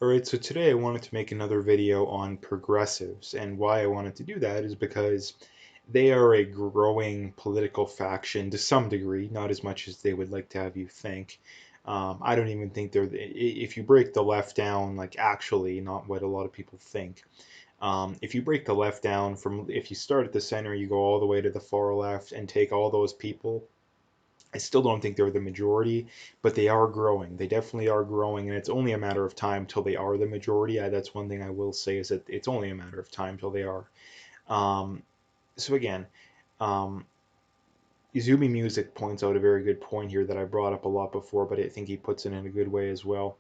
Alright, so today I wanted to make another video on progressives, and why I wanted to do that is because they are a growing political faction to some degree, not as much as they would like to have you think. I don't even think they're, if you break the left down, like actually, not what a lot of people think. If you break the left down from, if you start at the center, you go all the way to the far left and take all those people, I still don't think they're the majority, but they are growing. They definitely are growing, and it's only a matter of time till they are the majority. That's one thing I will say is that it's only a matter of time till they are. Um, so again, um, Izumi Music points out a very good point here that I brought up a lot before, but I think he puts it in a good way as well.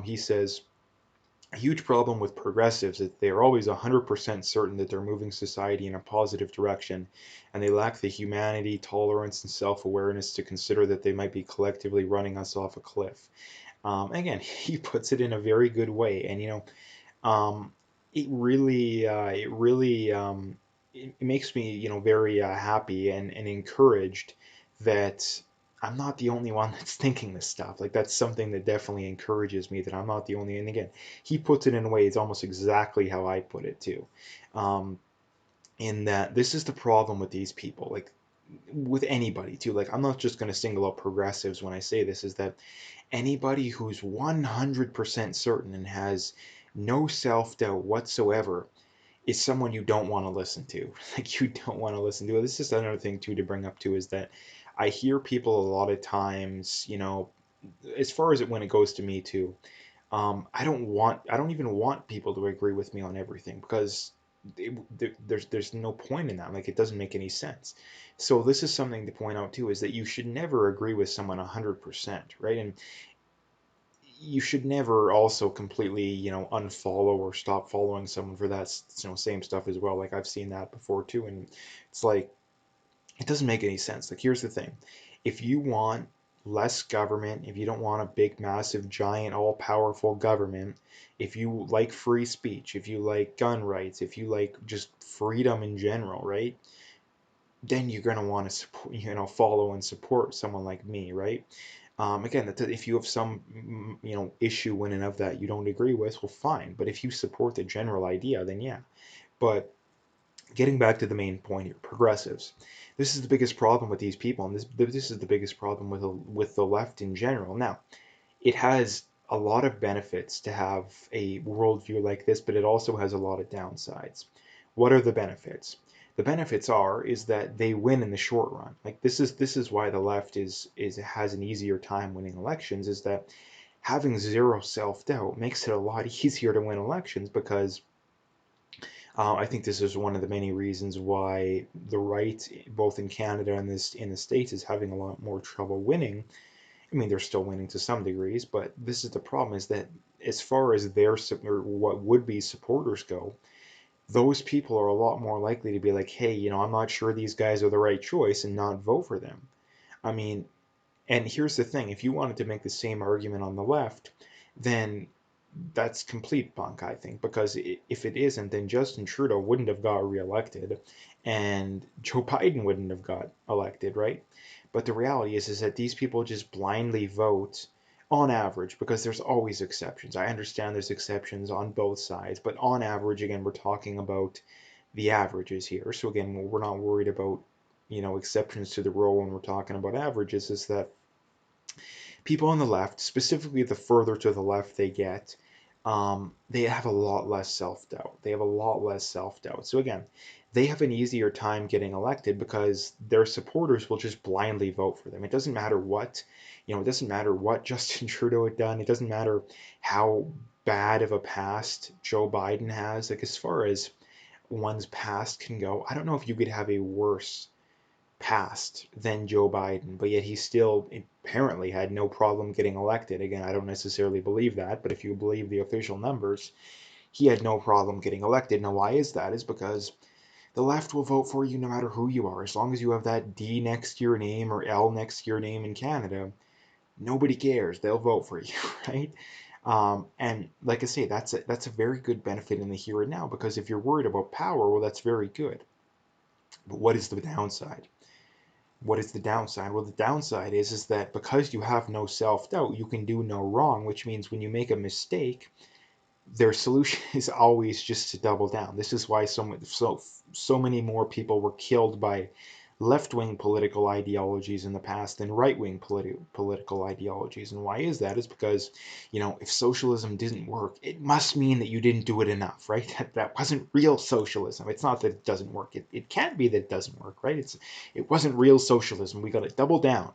He says, a huge problem with progressives is they are always 100% certain that they're moving society in a positive direction, and they lack the humanity, tolerance, and self-awareness to consider that they might be collectively running us off a cliff. Again, he puts it in a very good way, and um, it makes me, very happy and encouraged that I'm not the only one that's thinking this stuff. Like that's something that definitely encourages me that I'm not the only. And again, he puts it in a way it's almost exactly how I put it too. Um, in that this is the problem with these people, like with anybody too. Like I'm not just going to single out progressives when I say this. Is that anybody who's 100% certain and has no self doubt whatsoever is someone you don't want to listen to. Like you don't want to listen to. This is another thing too to bring up too is that I hear people a lot of times, as far as it when it goes to me too. I don't even want people to agree with me on everything because there's no point in that. Like it doesn't make any sense. So this is something to point out too is that you should never agree with someone 100%, right? And you should never also completely, unfollow or stop following someone for that, same stuff as well. Like I've seen that before too, and it's like it doesn't make any sense. Like here's the thing: if you want less government, if you don't want a big, massive, giant, all-powerful government, if you like free speech, if you like gun rights, if you like just freedom in general, right? Then you're gonna want to support, follow and support someone like me, right? Again, if you have some, issue in and of that you don't agree with, well, fine. But if you support the general idea, then yeah. But getting back to the main point here, progressives. This is the biggest problem with these people, and this is the biggest problem with the left in general. Now, it has a lot of benefits to have a worldview like this, but it also has a lot of downsides. What are the benefits? The benefits is that they win in the short run. Like this is why the left is has an easier time winning elections, is that having zero self-doubt makes it a lot easier to win elections because I think this is one of the many reasons why the right, both in Canada and this in the States, is having a lot more trouble winning. I mean, they're still winning to some degrees, but this is the problem: is that as far as their or what would be supporters go, those people are a lot more likely to be like, hey, I'm not sure these guys are the right choice, and not vote for them. I mean, and here's the thing: if you wanted to make the same argument on the left, then that's complete bunk, I think, because if it isn't, then Justin Trudeau wouldn't have got reelected, and Joe Biden wouldn't have got elected, right? But the reality is that these people just blindly vote on average, because there's always exceptions. I understand there's exceptions on both sides, but on average, again, we're talking about the averages here. So again, we're not worried about, exceptions to the rule when we're talking about averages, is that people on the left, specifically the further to the left they get, they have a lot less self-doubt. They have a lot less self-doubt. So again, they have an easier time getting elected because their supporters will just blindly vote for them. It doesn't matter what, it doesn't matter what Justin Trudeau had done. It doesn't matter how bad of a past Joe Biden has. Like as far as one's past can go, I don't know if you could have a worse past than Joe Biden, but yet he still apparently had no problem getting elected. Again, I don't necessarily believe that, but if you believe the official numbers, he had no problem getting elected. Now, why is that? Is because the left will vote for you no matter who you are. As long as you have that D next to your name or L next to your name in Canada, nobody cares. They'll vote for you, right? And like I say, that's a very good benefit in the here and now, because if you're worried about power, well, that's very good. But what is the downside? What is the downside? Well, the downside is that because you have no self-doubt, you can do no wrong, which means when you make a mistake, their solution is always just to double down. This is why so many more people were killed by left-wing political ideologies in the past than right-wing political ideologies. And why is that? Is because, if socialism didn't work, it must mean that you didn't do it enough, right? That wasn't real socialism. It's not that it doesn't work. It can't be that it doesn't work, right? It wasn't real socialism. We got to double down.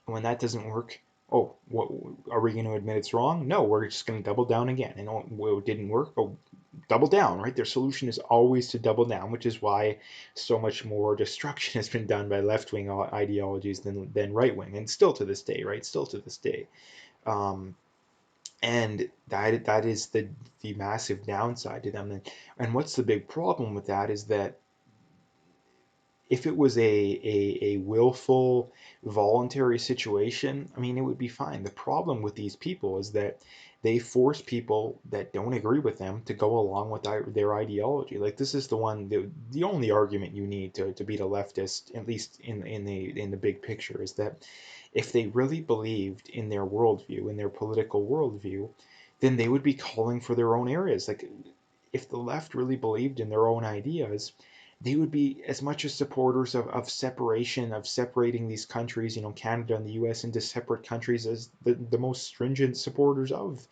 And when that doesn't work, oh, what are we going to admit it's wrong? No, we're just going to double down again. And it didn't work. Oh, double down, right? Their solution is always to double down, which is why so much more destruction has been done by left-wing ideologies than right-wing, and still to this day, right? Still to this day. Um, and that is the massive downside to them. And what's the big problem with that is that if it was a willful, voluntary situation, I mean, it would be fine. The problem with these people is that they force people that don't agree with them to go along with their ideology. Like this is the only argument you need to beat a leftist, at least in the big picture, is that if they really believed in their worldview, in their political worldview, then they would be calling for their own areas. Like if the left really believed in their own ideas, they would be as much as supporters of separation, of separating these countries, Canada and the US into separate countries, as the most stringent supporters of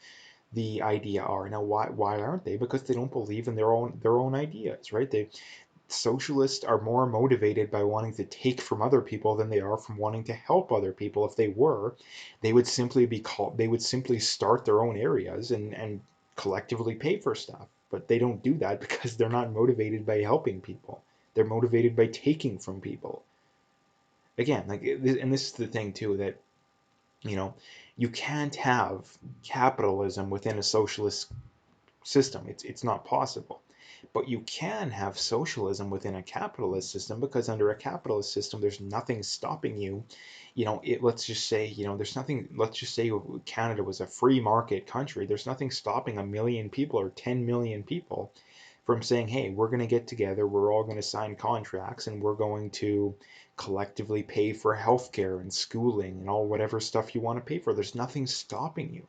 the idea are. Now, why aren't they? Because they don't believe in their own ideas, right? Socialists are more motivated by wanting to take from other people than they are from wanting to help other people. If they were, they would simply start their own areas and collectively pay for stuff. But they don't do that because they're not motivated by helping people. They're motivated by taking from people. Again, and this is the thing too, that you know you can't have capitalism within a socialist system. It's not possible. But you can have socialism within a capitalist system, because under a capitalist system, there's nothing stopping you. Let's just say, there's nothing, let's just say Canada was a free market country. There's nothing stopping a million people or 10 million people from saying, hey, we're going to get together, we're all going to sign contracts, and we're going to collectively pay for healthcare and schooling and all whatever stuff you want to pay for. There's nothing stopping you.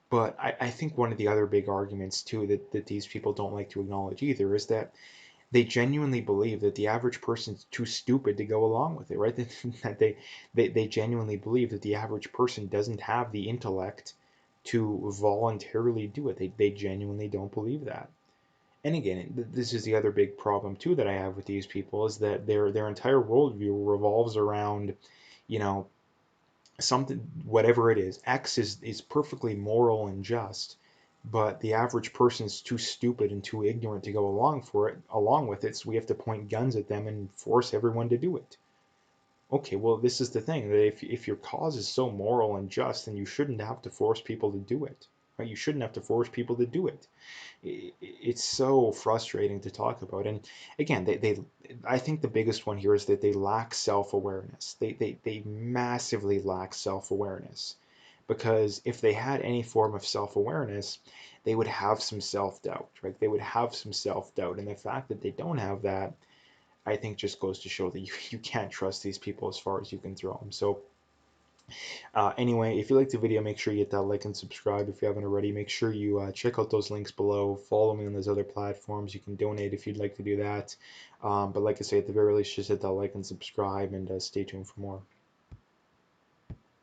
But I think one of the other big arguments too that these people don't like to acknowledge either is that they genuinely believe that the average person's too stupid to go along with it, right? That they genuinely believe that the average person doesn't have the intellect to voluntarily do it. They genuinely don't believe that. And again, this is the other big problem too that I have with these people, is that their entire worldview revolves around, you know, something, whatever it is. X is perfectly moral and just, but the average person is too stupid and too ignorant to go along with it, so we have to point guns at them and force everyone to do it. Okay, well, this is the thing, that if your cause is so moral and just, then you shouldn't have to force people to do it, right? You shouldn't have to force people to do it. It's so frustrating to talk about. And again, I think the biggest one here is that they lack self-awareness. They massively lack self-awareness, because if they had any form of self-awareness, they would have some self-doubt, right? They would have some self-doubt. And the fact that they don't have that, I think, just goes to show that you can't trust these people as far as you can throw them. So anyway, if you liked the video, make sure you hit that like and subscribe if you haven't already. Make sure you check out those links below. Follow me on those other platforms. You can donate if you'd like to do that. But like I say, at the very least, just hit that like and subscribe, and stay tuned for more.